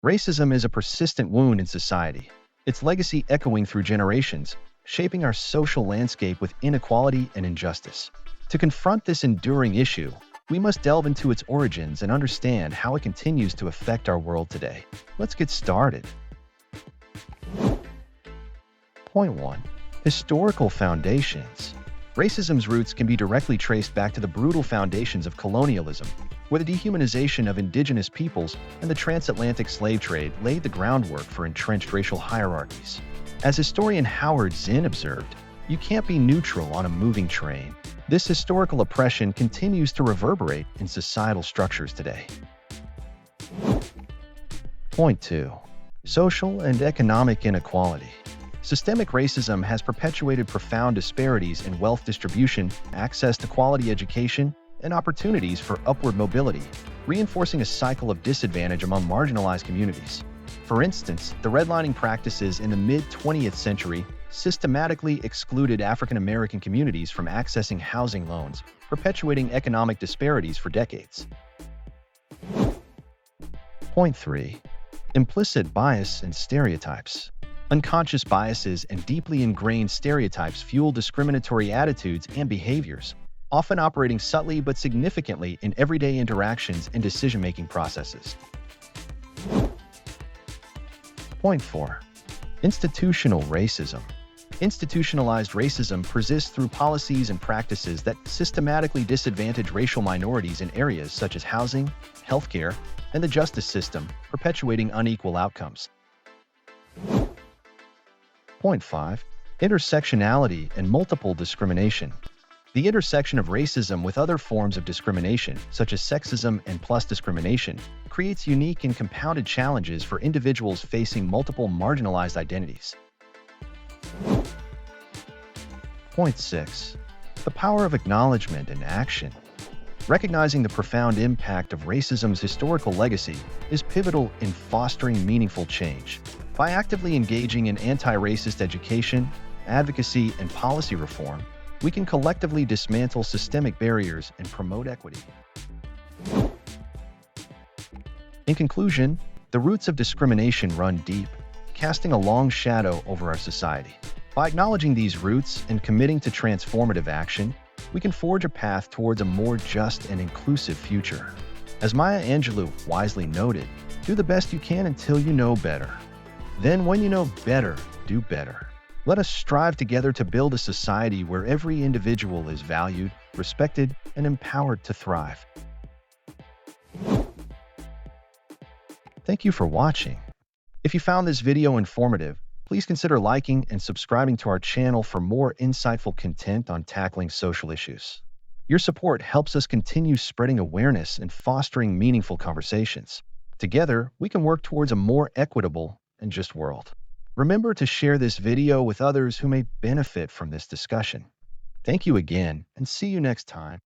Racism is a persistent wound in society, its legacy echoing through generations, shaping our social landscape with inequality and injustice. To confront this enduring issue, we must delve into its origins and understand how it continues to affect our world today. Let's get started. Point 1. Historical foundations. Racism's roots can be directly traced back to the brutal foundations of colonialism, where the dehumanization of indigenous peoples and the transatlantic slave trade laid the groundwork for entrenched racial hierarchies. As historian Howard Zinn observed, "You can't be neutral on a moving train." This historical oppression continues to reverberate in societal structures today. Point 2. Social and economic inequality. Systemic racism has perpetuated profound disparities in wealth distribution, access to quality education, and opportunities for upward mobility, reinforcing a cycle of disadvantage among marginalized communities. For instance, the redlining practices in the mid-20th century systematically excluded African American communities from accessing housing loans, perpetuating economic disparities for decades. Point 3. Implicit bias and stereotypes. Unconscious biases and deeply ingrained stereotypes fuel discriminatory attitudes and behaviors, often operating subtly but significantly in everyday interactions and decision-making processes. Point 4. Institutional racism. Institutionalized racism persists through policies and practices that systematically disadvantage racial minorities in areas such as housing, healthcare, and the justice system, perpetuating unequal outcomes. Point 5. Intersectionality and multiple discrimination. The intersection of racism with other forms of discrimination, such as sexism and plus discrimination, creates unique and compounded challenges for individuals facing multiple marginalized identities. Point 6. The power of acknowledgment and action. Recognizing the profound impact of racism's historical legacy is pivotal in fostering meaningful change. By actively engaging in anti-racist education, advocacy, and policy reform, we can collectively dismantle systemic barriers and promote equity. In conclusion, the roots of discrimination run deep, casting a long shadow over our society. By acknowledging these roots and committing to transformative action, we can forge a path towards a more just and inclusive future. As Maya Angelou wisely noted, do the best you can until you know better. Then when you know better, do better. Let us strive together to build a society where every individual is valued, respected, and empowered to thrive. Thank you for watching. If you found this video informative, please consider liking and subscribing to our channel for more insightful content on tackling social issues. Your support helps us continue spreading awareness and fostering meaningful conversations. Together, we can work towards a more equitable and just world. Remember to share this video with others who may benefit from this discussion. Thank you again, and see you next time.